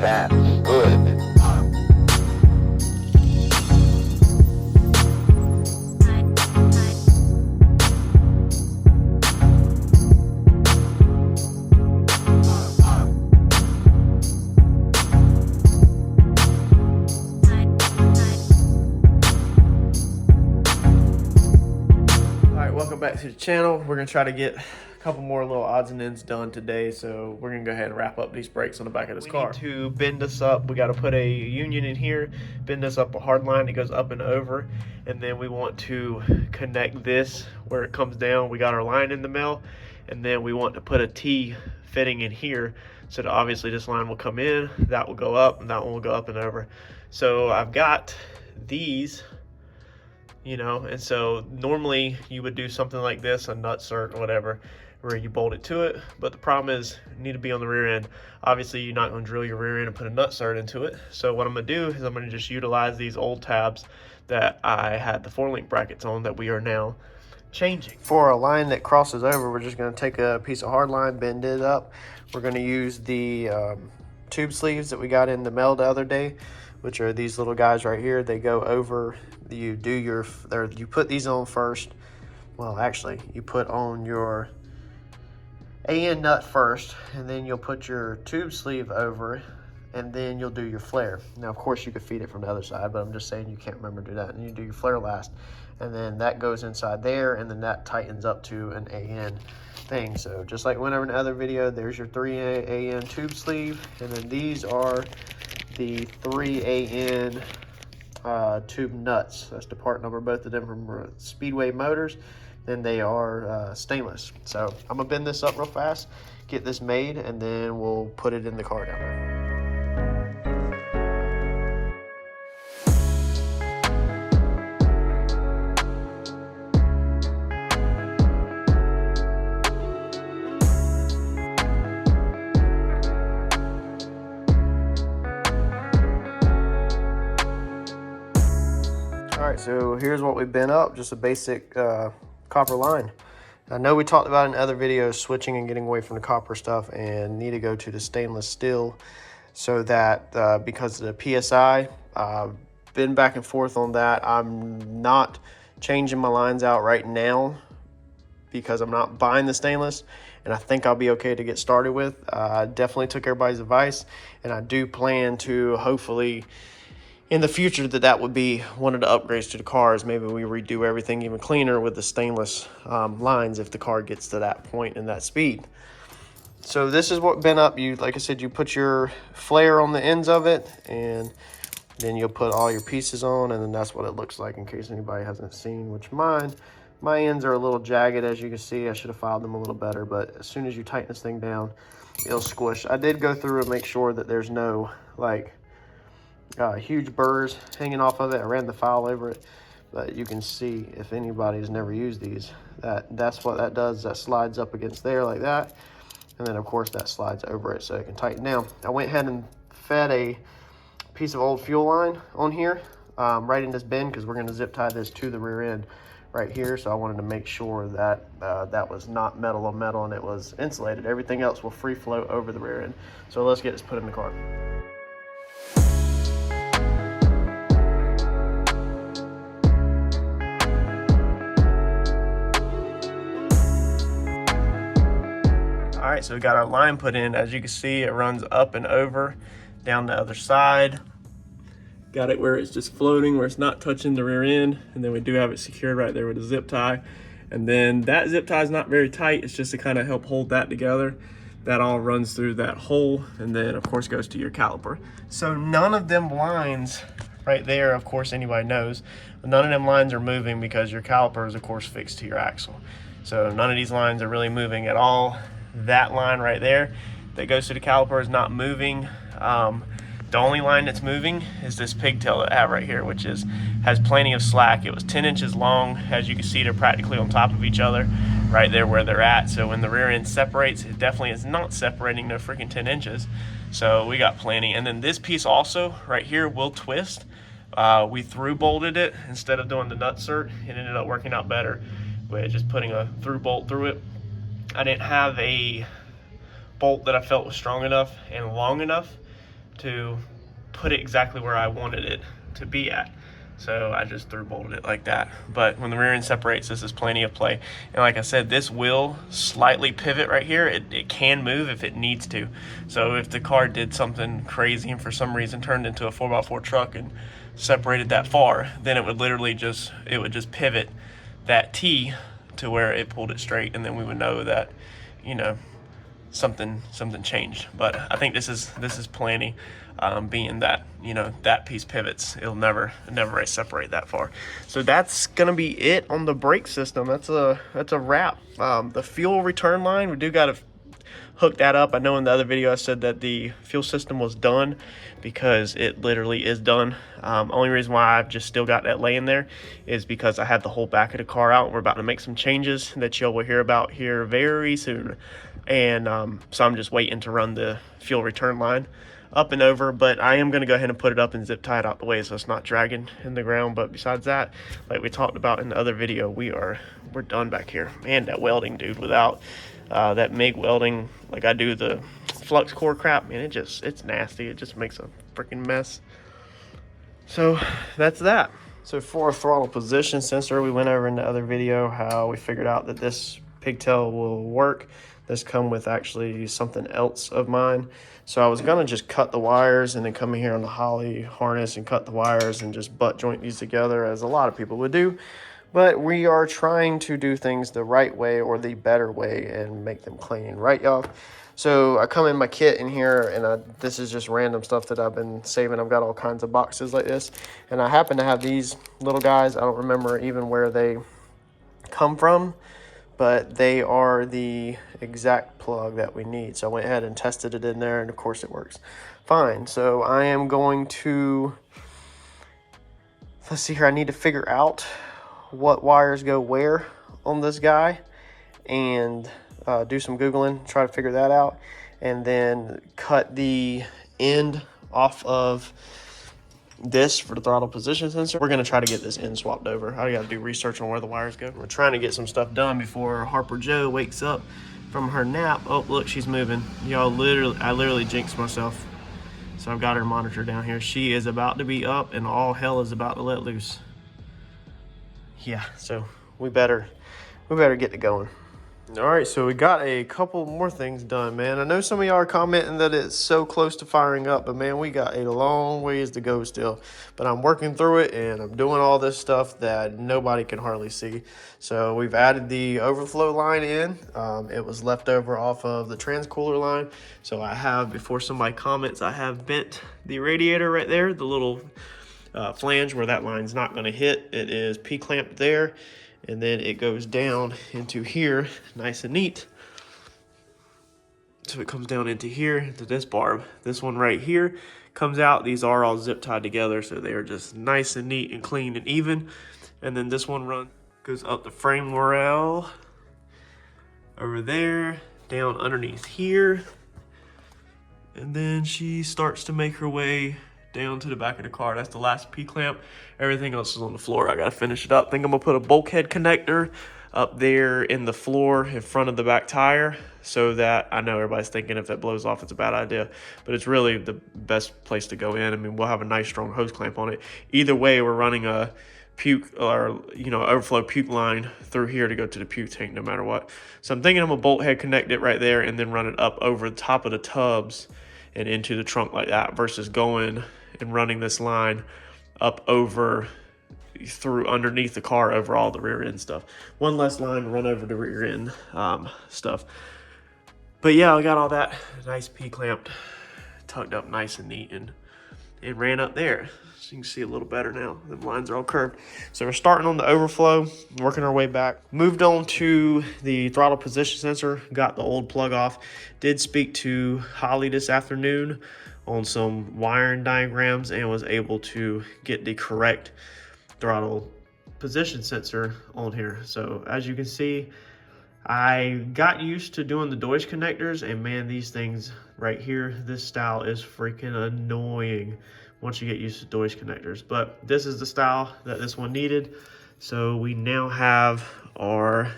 That's good. Welcome back to the channel. We're gonna try to get a couple more little odds and ends done today, so we're gonna go ahead and wrap up these brakes on the back of this car. We need to bend this up. We got to put a union in here, bend this up a hard line that goes up and over, and then we want to connect this where it comes down. We got our line in the mill, and then we want to put a T fitting in here, so that obviously this line will come in, that will go up, and that one will go up and over. So I've got these, you know, and so normally you would do something like this, a nut cert or whatever, where you bolt it to it, but the problem is you need to be on the rear end. Obviously you're not going to drill your rear end and put a nut cert into it, so what I'm going to do is I'm going to just utilize these old tabs that I had the 4-link brackets on that we are now changing. For a line that crosses over, we're just going to take a piece of hard line, bend it up. We're going to use the tube sleeves that we got in the mail the other day, which are these little guys right here. They go over, you put these on first. Well, actually, you put on your AN nut first, and then you'll put your tube sleeve over, and then you'll do your flare. Now, of course, you could feed it from the other side, but I'm just saying you can't remember to do that. And you do your flare last, and then that goes inside there, and then that tightens up to an AN thing. So just like whenever in the other video, there's your 3 AN tube sleeve, and then these are the 3 AN tube nuts. That's the part number, both of them from Speedway Motors, and they are stainless. So I'm gonna bend this up real fast, get this made, and then we'll put it in the car down there. Alright, so here's what we've been up, just a basic copper line. I know we talked about in other videos switching and getting away from the copper stuff and need to go to the stainless steel, so that because of the PSI, been back and forth on that. I'm not changing my lines out right now because I'm not buying the stainless, and I think I'll be okay to get started with. I definitely took everybody's advice, and I do plan to hopefully in the future that would be one of the upgrades to the cars. Maybe we redo everything even cleaner with the stainless lines if the car gets to that point and that speed. So this is what been up. Like I said, you put your flare on the ends of it, and then you'll put all your pieces on, and then that's what it looks like in case anybody hasn't seen, which my ends are a little jagged, as you can see. I should have filed them a little better, but as soon as you tighten this thing down, it'll squish. I did go through and make sure that there's no like huge burrs hanging off of it. I ran the file over it, but you can see, if anybody's never used these, that's what that does. That slides up against there like that, and then of course that slides over it so it can tighten down. I went ahead and fed a piece of old fuel line on here right in this bin, because we're going to zip tie this to the rear end right here. So I wanted to make sure that that was not metal on metal and it was insulated. Everything else will free flow over the rear end. So let's get this put in the car. All right, so we got our line put in. As you can see, it runs up and over down the other side. Got it where it's just floating, where it's not touching the rear end, and then we do have it secured right there with a zip tie. And then that zip tie is not very tight. It's just to kind of help hold that together. That all runs through that hole, and then of course goes to your caliper. So none of them lines right there, of course anybody knows, none of them lines are moving because your caliper is of course fixed to your axle. So none of these lines are really moving at all. That line right there that goes to the caliper is not moving. The only line that's moving is this pigtail that I have right here, which has plenty of slack. It was 10 inches long. As you can see, they're practically on top of each other right there where they're at. So when the rear end separates, it definitely is not separating no freaking 10 inches. So we got plenty. And then this piece also right here will twist. We through bolted it instead of doing the nut cert. It ended up working out better with just putting a through bolt through it. I didn't have a bolt that I felt was strong enough and long enough to put it exactly where I wanted it to be at. So I just through bolted it like that. But when the rear end separates, this is plenty of play. And like I said, this will slightly pivot right here. It can move if it needs to. So if the car did something crazy and for some reason turned into a 4x4 truck and separated that far, then it would literally just pivot that T to where it pulled it straight, and then we would know that, you know, something changed. But I think this is plenty, being that, you know, that piece pivots. It'll never separate that far. So that's gonna be it on the brake system. That's a wrap. The fuel return line, we do gotta hook that up. I know in the other video I said that the fuel system was done, because it literally is done. Only reason why I've just still got that laying there is because I had the whole back of the car out. We're about to make some changes that y'all will hear about here very soon. And so I'm just waiting to run the fuel return line up and over, but I am going to go ahead and put it up and zip tie it out the way so it's not dragging in the ground. But besides that, like we talked about in the other video, we're done back here. Man, that welding, dude, without that MIG welding, like I do the flux core crap, man, it's nasty. It just makes a freaking mess. So that's that. So for a throttle position sensor, we went over in the other video how we figured out that this pigtail will work. This come with actually something else of mine. So I was gonna just cut the wires and then come in here on the Holley harness and cut the wires and just butt joint these together, as a lot of people would do. But we are trying to do things the right way, or the better way, and make them clean, right, y'all? So I come in my kit in here, and this is just random stuff that I've been saving. I've got all kinds of boxes like this, and I happen to have these little guys. I don't remember even where they come from, but they are the exact plug that we need. So I went ahead and tested it in there, and of course it works fine. So I am going to, let's see here, I need to figure out what wires go where on this guy, and do some Googling, try to figure that out, and then cut the end off of this for the throttle position sensor. We're going to try to get this end swapped over. I got to do research on where the wires go. We're trying to get some stuff done before Harper Joe wakes up from her nap. Oh, look, she's moving. Y'all, I literally jinxed myself. So I've got her monitor down here. She is about to be up, and all hell is about to let loose. Yeah, so we better get to going. All right, so we got a couple more things done, man. I know some of y'all are commenting that it's so close to firing up, but man, we got a long ways to go still. But I'm working through it, and I'm doing all this stuff that nobody can hardly see. So we've added the overflow line in. It was left over off of the transcooler line. So I have, before somebody comments, I have bent the radiator right there, the little flange where that line's not going to hit. It is P-clamped there. And then it goes down into here, nice and neat. So it comes down into here, into this barb. This one right here comes out. These are all zip tied together, so they are just nice and neat and clean and even. And then this one goes up the frame rail, over there, down underneath here. And then she starts to make her way down to the back of the car. That's the last P-clamp. Everything else is on the floor. I gotta finish it up. I think I'm gonna put a bulkhead connector up there in the floor in front of the back tire, so that, I know everybody's thinking if that blows off it's a bad idea, but it's really the best place to go in. I mean, we'll have a nice strong hose clamp on it. Either way, we're running a puke, or, you know, overflow puke line through here to go to the puke tank no matter what. So I'm thinking I'm gonna bolt head connect it right there and then run it up over the top of the tubs and into the trunk like that, versus going and running this line up over through underneath the car over all the rear end stuff. One less line to run over the rear end stuff. But yeah, I got all that nice P-clamped, tucked up nice and neat, and it ran up there. So you can see a little better now. The lines are all curved. So we're starting on the overflow, working our way back. Moved on to the throttle position sensor, got the old plug off. Did speak to Holley this afternoon on some wiring diagrams and was able to get the correct throttle position sensor on here. So as you can see, I got used to doing the Deutsch connectors, and man, these things right here, this style is freaking annoying once you get used to Deutsch connectors. But this is the style that this one needed. So we now have our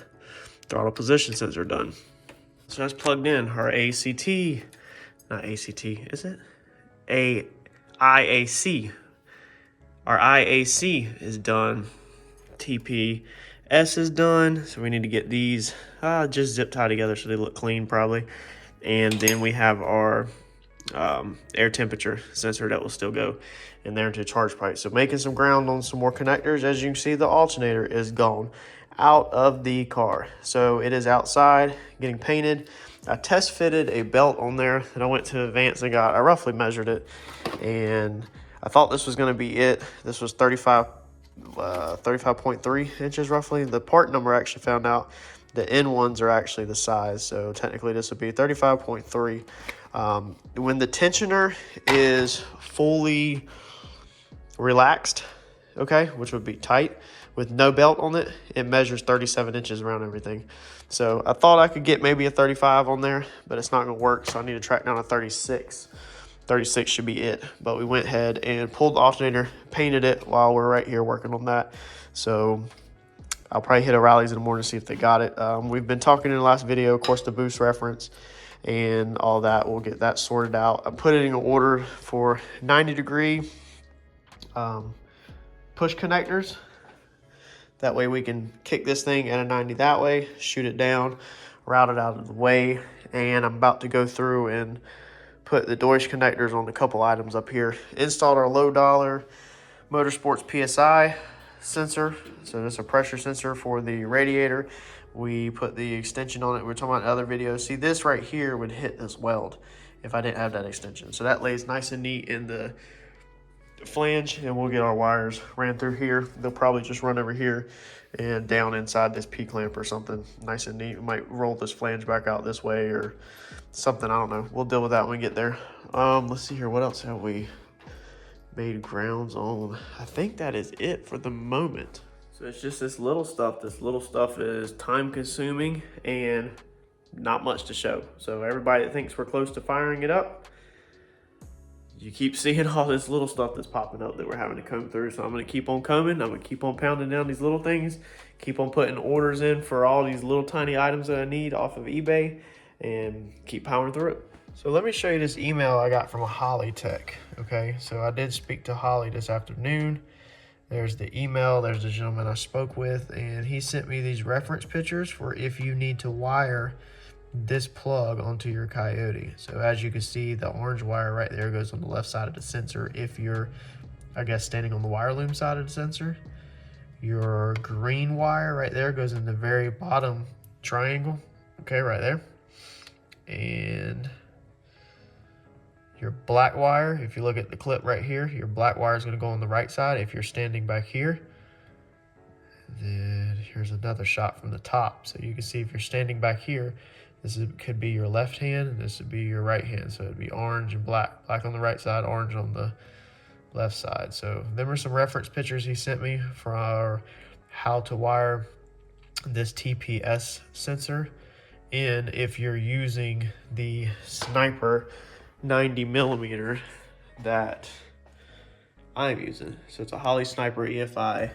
throttle position sensor done. So that's plugged in. Our ACT, not ACT, is it? a IAC. Our IAC is done. TPS is done. So we need to get these just zip tied together so they look clean probably. And then we have our air temperature sensor that will still go in there into a charge pipe. So making some ground on some more connectors. As you can see, the alternator is gone out of the car. So it is outside getting painted. I test fitted a belt on there that I went to Advance and got. I roughly measured it, and I thought this was going to be it. This was 35.3 inches roughly. The part number I actually found out the end ones are actually the size, so technically this would be 35.3. When the tensioner is fully relaxed, okay, which would be tight with no belt on it, it measures 37 inches around everything. So I thought I could get maybe a 35 on there, but it's not gonna work, so I need to track down a 36. 36 should be it. But we went ahead and pulled the alternator, painted it while we're right here working on that. So I'll probably hit O'Reilly's in the morning to see if they got it. We've been talking in the last video, of course, the boost reference and all that. We'll get that sorted out. I'm putting in an order for 90-degree push connectors. That way we can kick this thing at a 90 that way, shoot it down, route it out of the way. And I'm about to go through and put the Deutsch connectors on a couple items up here. Installed our low dollar Motorsports PSI sensor. So this is a pressure sensor for the radiator. We put the extension on it. We were talking about in other videos. See, this right here would hit this weld if I didn't have that extension. So that lays nice and neat in the flange, and we'll get our wires ran through here. They'll probably just run over here and down inside this P-clamp or something nice and neat. We might roll this flange back out this way or something. I don't know. We'll deal with that when we get there. Let's see here. What else have we made grounds on? I think that is it for the moment. So it's just this little stuff. This little stuff is time consuming and not much to show. So everybody that thinks we're close to firing it up, you keep seeing all this little stuff that's popping up that we're having to comb through. So I'm going to keep on combing. I'm going to keep on pounding down these little things, keep on putting orders in for all these little tiny items that I need off of eBay, and keep powering through it. So let me show you this email I got from a Holley tech. Okay, so I did speak to Holley this afternoon. There's the email, there's the gentleman I spoke with, and he sent me these reference pictures for if you need to wire this plug onto your Coyote. So as you can see, the orange wire right there goes on the left side of the sensor if you're, I guess, standing on the wire loom side of the sensor. Your green wire right there goes in the very bottom triangle, okay, right there. And your black wire, if you look at the clip right here, your black wire is going to go on the right side if you're standing back here. Then here's another shot from the top. So you can see if you're standing back here, could be your left hand, and this would be your right hand. So it'd be orange and black. Black on the right side, orange on the left side. So there were some reference pictures he sent me for how to wire this TPS sensor in if you're using the Sniper 90mm that I'm using. So it's a Holley Sniper EFI.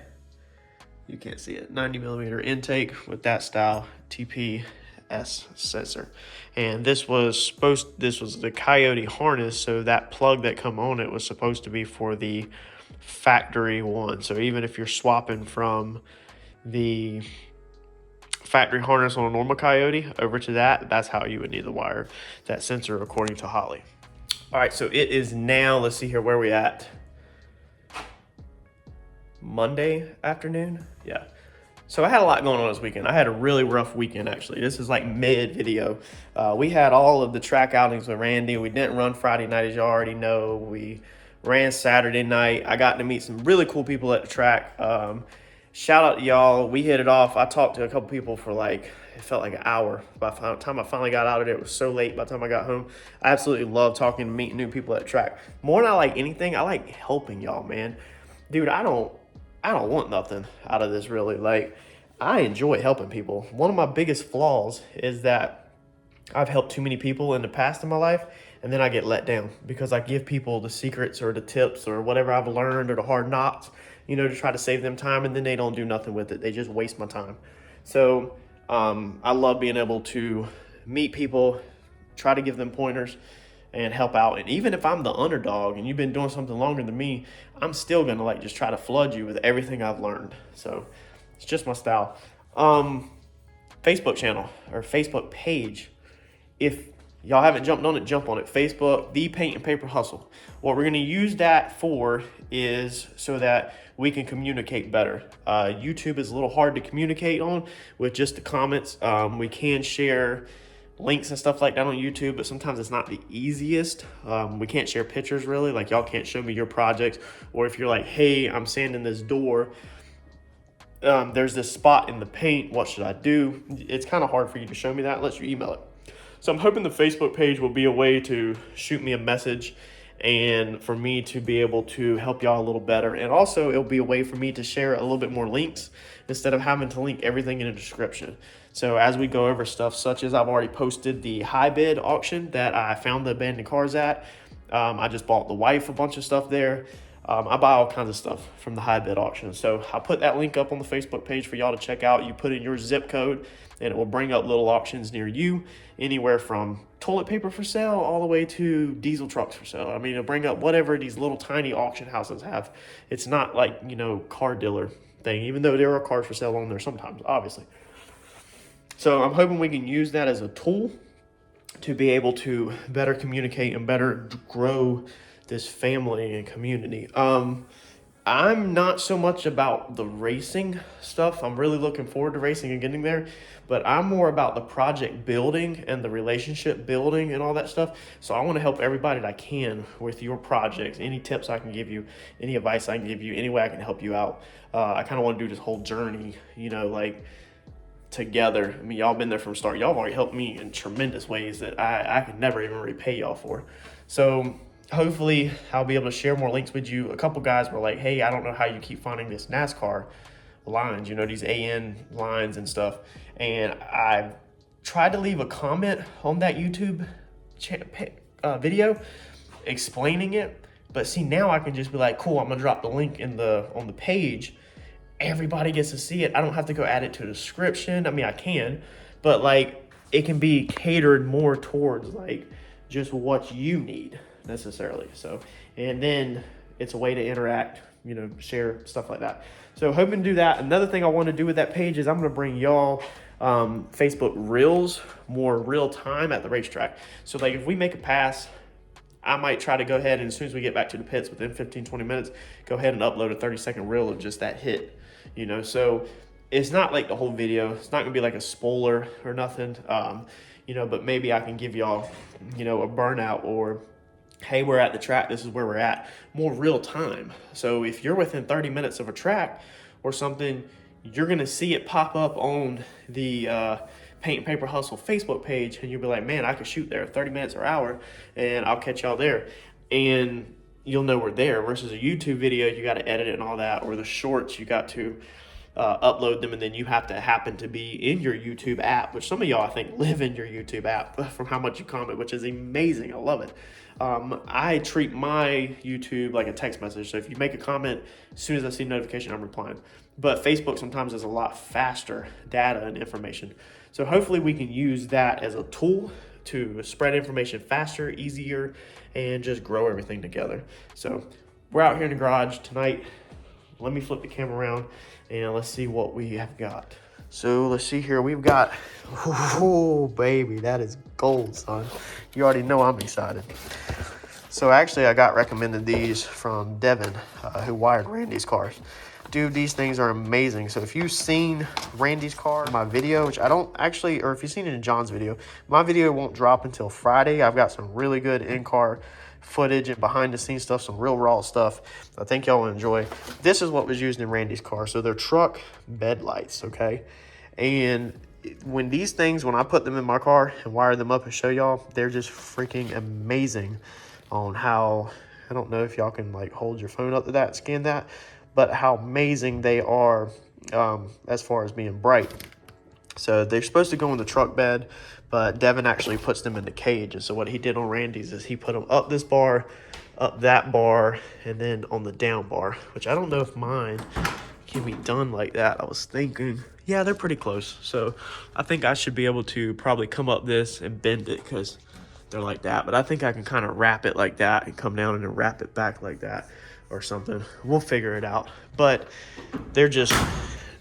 You can't see it. 90mm intake with that style TPS sensor. And this was the Coyote harness, so that plug that come on it was supposed to be for the factory one. So even if you're swapping from the factory harness on a normal Coyote over to that's how you would need to wire that sensor according to Holley. All right, so it is now, let's see here, where we at? Monday afternoon? Yeah. So I had a lot going on this weekend. I had a really rough weekend, actually. This is like mid video. We had all of the track outings with Randy. We didn't run Friday night, as you already know. We ran Saturday night. I got to meet some really cool people at the track. Shout out to y'all. We hit it off. I talked to a couple people for like, it felt like an hour. By the time I finally got out of there, it was so late. By the time I got home, I absolutely love talking and meeting new people at the track. More than I like anything, I like helping y'all, man. Dude, I don't want nothing out of this, really. Like, I enjoy helping people. One of my biggest flaws is that I've helped too many people in the past in my life, and then I get let down because I give people the secrets or the tips or whatever I've learned or the hard knocks, you know, to try to save them time, and then they don't do nothing with it. They just waste my time. So I love being able to meet people, try to give them pointers, and help out. And even if I'm the underdog and you've been doing something longer than me, I'm still gonna like just try to flood you with everything I've learned. So it's just my style. Facebook channel or Facebook page. If y'all haven't jumped on it, jump on it. Facebook, The Paint and Paper Hustle. What we're gonna use that for is so that we can communicate better. YouTube is a little hard to communicate on with just the comments. We can share links and stuff like that on YouTube, but sometimes it's not the easiest. We can't share pictures really, like y'all can't show me your projects, or if you're like, hey, I'm sanding this door, there's this spot in the paint, what should I do? It's kind of hard for you to show me that unless you email it. So I'm hoping the Facebook page will be a way to shoot me a message and for me to be able to help y'all a little better. And also it'll be a way for me to share a little bit more links instead of having to link everything in the description. So as we go over stuff such as I've already posted the high bid auction that I found the abandoned cars at. I just bought the wife a bunch of stuff there. I buy all kinds of stuff from the high bid auction. So I'll put that link up on the Facebook page for y'all to check out. You put in your zip code and it will bring up little auctions near you, anywhere from toilet paper for sale all the way to diesel trucks for sale. I mean, it'll bring up whatever these little tiny auction houses have. It's not like, you know, car dealer thing, even though there are cars for sale on there sometimes, obviously. So I'm hoping we can use that as a tool to be able to better communicate and better grow this family and community. I'm not so much about the racing stuff. I'm really looking forward to racing and getting there, but I'm more about the project building and the relationship building and all that stuff. So I want to help everybody that I can with your projects. Any tips I can give you, any advice I can give you, any way I can help you out. I kind of want to do this whole journey, you know, like together. I mean, y'all been there from the start. Y'all have already helped me in tremendous ways that I could never even repay y'all for. So hopefully I'll be able to share more links with you. A couple guys were like, hey, I don't know how you keep finding this NASCAR lines, you know, these AN lines and stuff. And I tried to leave a comment on that YouTube video explaining it. But see, now I can just be like, cool, I'm gonna drop the link on the page. Everybody gets to see it. I don't have to go add it to the description. I mean, I can, but like it can be catered more towards like just what you need necessarily. So, and then it's a way to interact, you know, share stuff like that. So hoping to do that. Another thing I want to do with that page is I'm going to bring y'all Facebook Reels more real time at the racetrack. So like if we make a pass, I might try to go ahead and as soon as we get back to the pits within 15-20 minutes, go ahead and upload a 30-second reel of just that hit, you know. So it's not like the whole video. It's not gonna be like a spoiler or nothing, you know, but maybe I can give y'all, you know, a burnout or, hey, we're at the track, this is where we're at, more real time. So if you're within 30 minutes of a track or something, you're gonna see it pop up on the Paint and Paper Hustle Facebook page, and you'll be like, man, I could shoot there 30 minutes or hour, and I'll catch y'all there. And you'll know we're there, versus a YouTube video, you got to edit it and all that, or the shorts, you got to upload them, and then you have to happen to be in your YouTube app, which some of y'all, I think, live in your YouTube app from how much you comment, which is amazing. I love it. I treat my YouTube like a text message. So if you make a comment, as soon as I see notification, I'm replying. But Facebook sometimes is a lot faster data and information. So hopefully we can use that as a tool to spread information faster, easier, and just grow everything together. So we're out here in the garage tonight. Let me flip the camera around and let's see what we have got. So let's see here. We've got, oh baby, that is gold, son. You already know I'm excited. So actually I got recommended these from Devin, who wired Randy's cars. Dude, these things are amazing. So if you've seen Randy's car in my video, which I don't actually, or if you've seen it in John's video, my video won't drop until Friday. I've got some really good in-car footage and behind-the-scenes stuff, some real raw stuff I think y'all will enjoy. This is what was used in Randy's car. So they're truck bed lights, okay? And when these things, when I put them in my car and wire them up and show y'all, they're just freaking amazing on how, I don't know if y'all can like hold your phone up to that, scan that, but how amazing they are as far as being bright. So they're supposed to go in the truck bed, but Devin actually puts them in the cage. And so what he did on Randy's is he put them up this bar, up that bar, and then on the down bar, which I don't know if mine can be done like that. I was thinking, yeah, they're pretty close. So I think I should be able to probably come up this and bend it, because they're like that, but I think I can kind of wrap it like that and come down and then wrap it back like that or something. We'll figure it out, but they're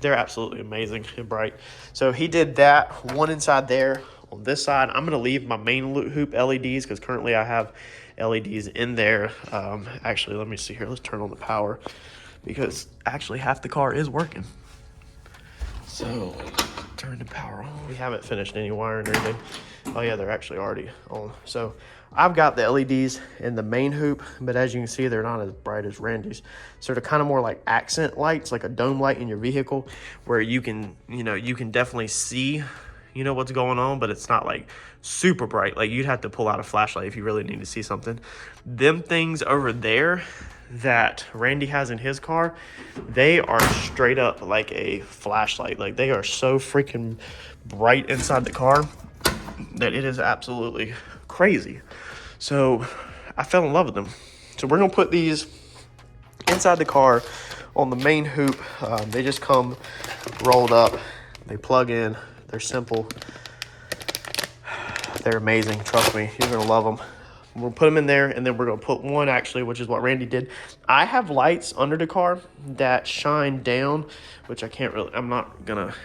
absolutely amazing and bright. So he did that one inside there. On this side, I'm gonna leave my main hoop LEDs because currently I have LEDs in there. Actually, let me see here. Let's turn on the power because actually half the car is working. So turn the power on. We haven't finished any wiring or anything. Oh yeah, they're actually already on. So I've got the LEDs in the main hoop, but as you can see, they're not as bright as Randy's. So they're kind of more like accent lights, like a dome light in your vehicle, where you can, you can definitely see, what's going on, but it's not like super bright. Like you'd have to pull out a flashlight if you really need to see something. Them things over there that Randy has in his car, they are straight up like a flashlight. Like they are so freaking bright inside the car that it is absolutely crazy. So I fell in love with them. So we're gonna put these inside the car on the main hoop. They just come rolled up. They plug in. They're simple. They're amazing. Trust me, you're gonna love them. We'll put them in there, and then we're gonna put one actually, which is what Randy did. I have lights under the car that shine down, which I'm not gonna,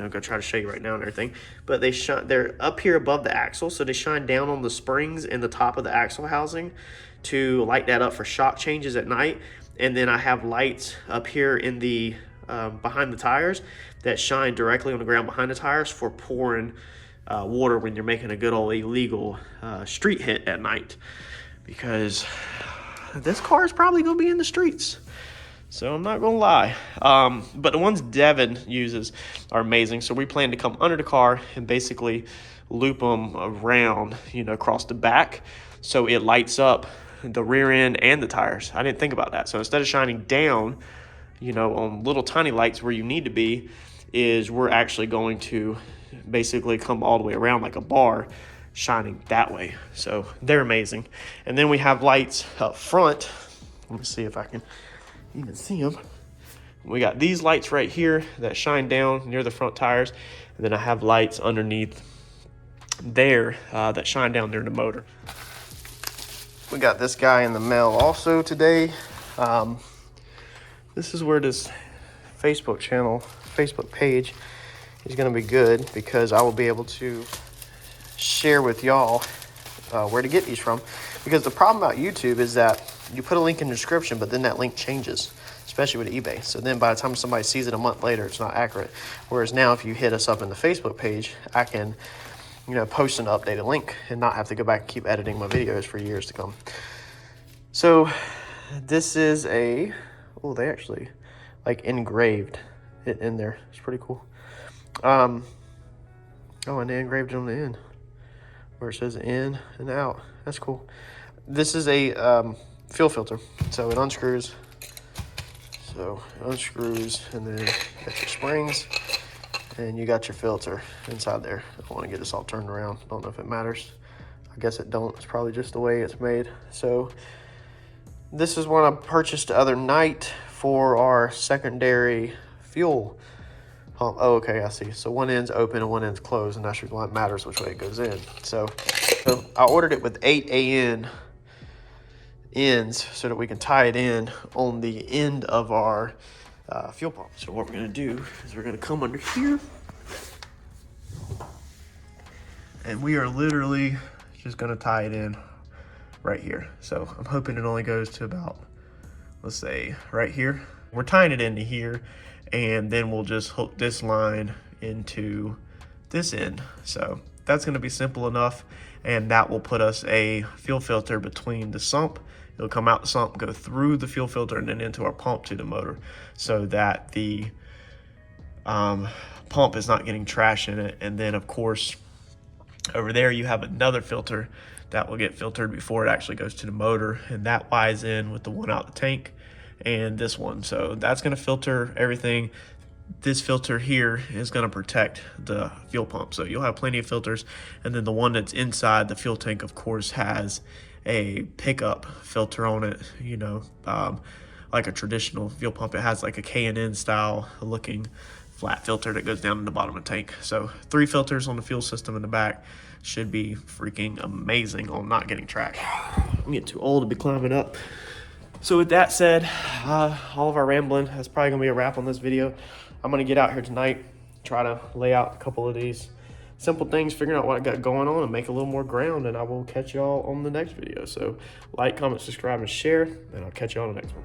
go try to show you right now and everything, but they're up here above the axle, so they shine down on the springs in the top of the axle housing to light that up for shock changes at night. And then I have lights up here in the behind the tires that shine directly on the ground behind the tires for pouring water when you're making a good old illegal street hit at night, because this car is probably gonna be in the streets, so I'm not gonna lie. But the ones Devin uses are amazing, so we plan to come under the car and basically loop them around, across the back, so it lights up the rear end and the tires. I didn't think about that. So instead of shining down, on little tiny lights where you need to be, we're actually going to basically come all the way around like a bar, shining that way. So they're amazing. And then we have lights up front. Let me see if I can even see them. We got these lights right here that shine down near the front tires, and then I have lights underneath there that shine down near the motor. We got this guy in the mail also today. This is where this Facebook page is going to be good, because I will be able to share with y'all where to get these from. Because the problem about YouTube is that you put a link in the description, but then that link changes, especially with eBay. So then by the time somebody sees it a month later, it's not accurate. Whereas now, if you hit us up in the Facebook page, I can post an updated link and not have to go back and keep editing my videos for years to come. So this is they actually like engraved it in there. It's pretty cool. And they engraved it on the end where it says in and out. That's cool. This is a fuel filter, so it unscrews. So it unscrews, and then you got your springs, and you got your filter inside there. I want to get this all turned around. Don't know if it matters. I guess it don't. It's probably just the way it's made. So this is one I purchased the other night for our secondary fuel pump. Oh, okay, I see. So one end's open and one end's closed, and that's why it matters which way it goes in. So I ordered it with 8 AN ends so that we can tie it in on the end of our fuel pump. So what we're gonna do is we're gonna come under here, and we are literally just gonna tie it in right here. So I'm hoping it only goes to about, let's say, right here. We're tying it into here, and then we'll just hook this line into this end. So that's gonna be simple enough, and that will put us a fuel filter between the sump. It'll come out the sump, go through the fuel filter, and then into our pump to the motor, so that the pump is not getting trash in it. And then, of course, over there you have another filter that will get filtered before it actually goes to the motor, and that ties in with the one out the tank and this one. So that's going to filter everything. This filter here is going to protect the fuel pump, so you'll have plenty of filters. And then the one that's inside the fuel tank, of course, has a pickup filter on it, like a traditional fuel pump. It has like a K&N style looking flat filter that goes down in the bottom of the tank. So 3 filters on the fuel system in the back should be freaking amazing on not getting track. I'm getting too old to be climbing up. So with that said, all of our rambling, that's probably gonna be a wrap on this video. I'm gonna get out here tonight, try to lay out a couple of these simple things, figuring out what I got going on and make a little more ground, and I will catch y'all on the next video. So like, comment, subscribe, and share, and I'll catch y'all on the next one.